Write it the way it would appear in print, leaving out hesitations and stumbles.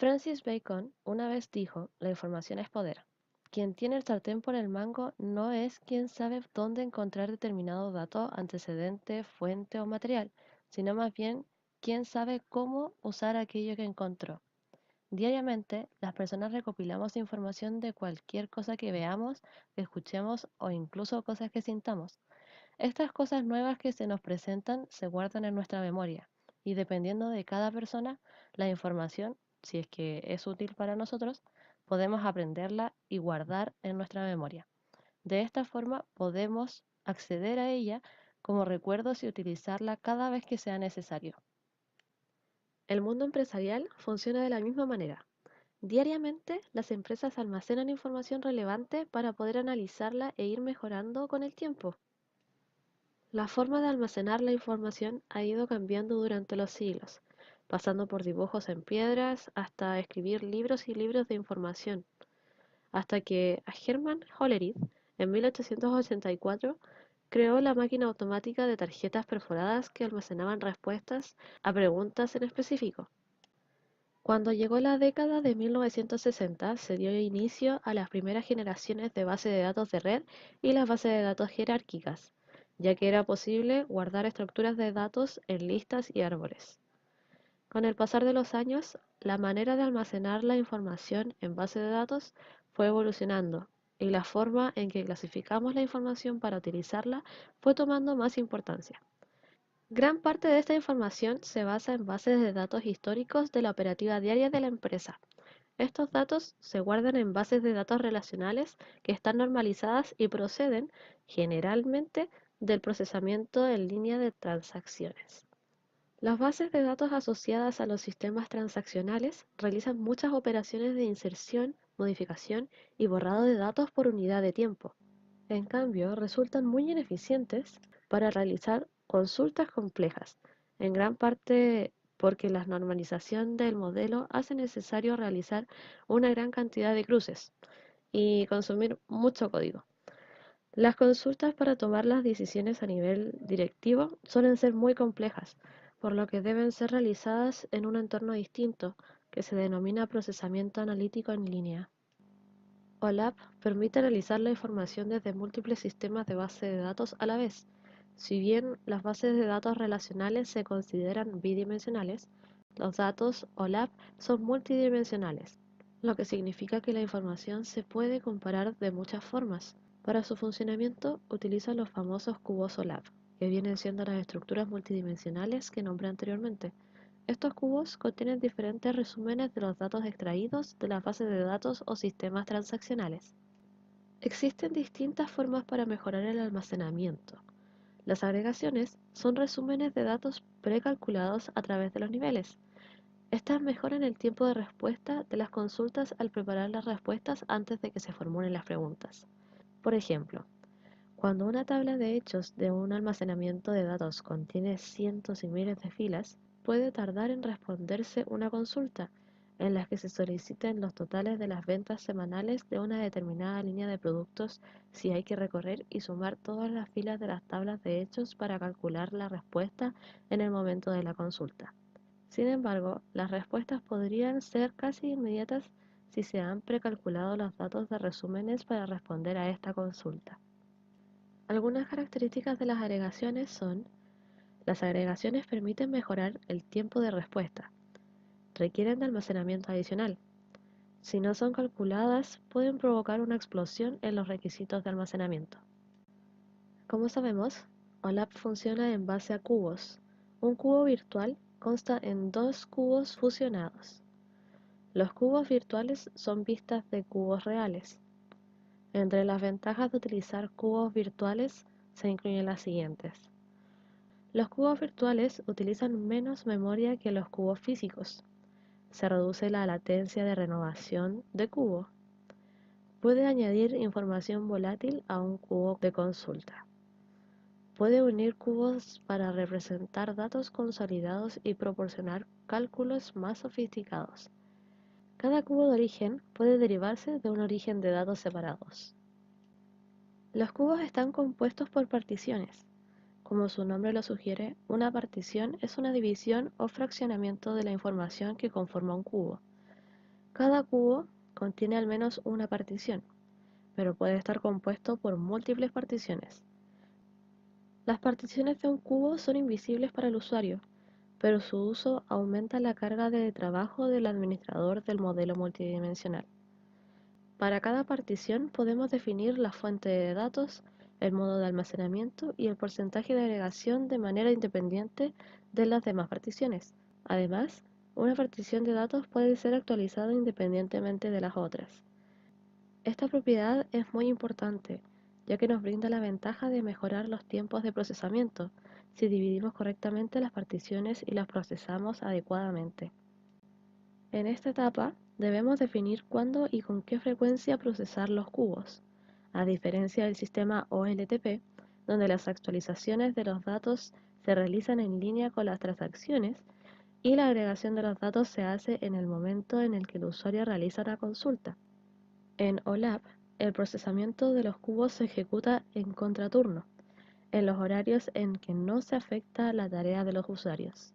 Francis Bacon una vez dijo, la información es poder. Quien tiene el sartén por el mango no es quien sabe dónde encontrar determinado dato, antecedente, fuente o material, sino más bien quien sabe cómo usar aquello que encontró. Diariamente, las personas recopilamos información de cualquier cosa que veamos, que escuchemos o incluso cosas que sintamos. Estas cosas nuevas que se nos presentan se guardan en nuestra memoria y dependiendo de cada persona, la información, si es que es útil para nosotros, podemos aprenderla y guardar en nuestra memoria. De esta forma podemos acceder a ella como recuerdos y utilizarla cada vez que sea necesario. El mundo empresarial funciona de la misma manera. Diariamente, las empresas almacenan información relevante para poder analizarla e ir mejorando con el tiempo. La forma de almacenar la información ha ido cambiando durante los siglos, pasando por dibujos en piedras hasta escribir libros y libros de información, hasta que Hermann Hollerith, en 1884, creó la máquina automática de tarjetas perforadas que almacenaban respuestas a preguntas en específico. Cuando llegó la década de 1960, se dio inicio a las primeras generaciones de bases de datos de red y las bases de datos jerárquicas, ya que era posible guardar estructuras de datos en listas y árboles. Con el pasar de los años, la manera de almacenar la información en bases de datos fue evolucionando y la forma en que clasificamos la información para utilizarla fue tomando más importancia. Gran parte de esta información se basa en bases de datos históricos de la operativa diaria de la empresa. Estos datos se guardan en bases de datos relacionales que están normalizadas y proceden, generalmente, del procesamiento en línea de transacciones. Las bases de datos asociadas a los sistemas transaccionales realizan muchas operaciones de inserción, modificación y borrado de datos por unidad de tiempo. En cambio, resultan muy ineficientes para realizar consultas complejas, en gran parte porque la normalización del modelo hace necesario realizar una gran cantidad de cruces y consumir mucho código. Las consultas para tomar las decisiones a nivel directivo suelen ser muy complejas, por lo que deben ser realizadas en un entorno distinto, que se denomina procesamiento analítico en línea. OLAP permite analizar la información desde múltiples sistemas de base de datos a la vez. Si bien las bases de datos relacionales se consideran bidimensionales, los datos OLAP son multidimensionales, lo que significa que la información se puede comparar de muchas formas. Para su funcionamiento utiliza los famosos cubos OLAP, que vienen siendo las estructuras multidimensionales que nombré anteriormente. Estos cubos contienen diferentes resúmenes de los datos extraídos de las bases de datos o sistemas transaccionales. Existen distintas formas para mejorar el almacenamiento. Las agregaciones son resúmenes de datos precalculados a través de los niveles. Estas mejoran el tiempo de respuesta de las consultas al preparar las respuestas antes de que se formulen las preguntas. Por ejemplo, cuando una tabla de hechos de un almacenamiento de datos contiene cientos y miles de filas, puede tardar en responderse una consulta en la que se soliciten los totales de las ventas semanales de una determinada línea de productos si hay que recorrer y sumar todas las filas de las tablas de hechos para calcular la respuesta en el momento de la consulta. Sin embargo, las respuestas podrían ser casi inmediatas si se han precalculado los datos de resúmenes para responder a esta consulta. Algunas características de las agregaciones son: las agregaciones permiten mejorar el tiempo de respuesta, requieren de almacenamiento adicional. Si no son calculadas, pueden provocar una explosión en los requisitos de almacenamiento. Como sabemos, OLAP funciona en base a cubos. Un cubo virtual consta en dos cubos fusionados. Los cubos virtuales son vistas de cubos reales. Entre las ventajas de utilizar cubos virtuales se incluyen las siguientes. Los cubos virtuales utilizan menos memoria que los cubos físicos. Se reduce la latencia de renovación de cubo. Puede añadir información volátil a un cubo de consulta. Puede unir cubos para representar datos consolidados y proporcionar cálculos más sofisticados. Cada cubo de origen puede derivarse de un origen de datos separados. Los cubos están compuestos por particiones. Como su nombre lo sugiere, una partición es una división o fraccionamiento de la información que conforma un cubo. Cada cubo contiene al menos una partición, pero puede estar compuesto por múltiples particiones. Las particiones de un cubo son invisibles para el usuario, pero su uso aumenta la carga de trabajo del administrador del modelo multidimensional. Para cada partición podemos definir la fuente de datos, el modo de almacenamiento y el porcentaje de agregación de manera independiente de las demás particiones. Además, una partición de datos puede ser actualizada independientemente de las otras. Esta propiedad es muy importante, ya que nos brinda la ventaja de mejorar los tiempos de procesamiento si dividimos correctamente las particiones y las procesamos adecuadamente. En esta etapa, debemos definir cuándo y con qué frecuencia procesar los cubos, a diferencia del sistema OLTP, donde las actualizaciones de los datos se realizan en línea con las transacciones y la agregación de los datos se hace en el momento en el que el usuario realiza una consulta. En OLAP, el procesamiento de los cubos se ejecuta en contraturno, en los horarios en que no se afecta la tarea de los usuarios.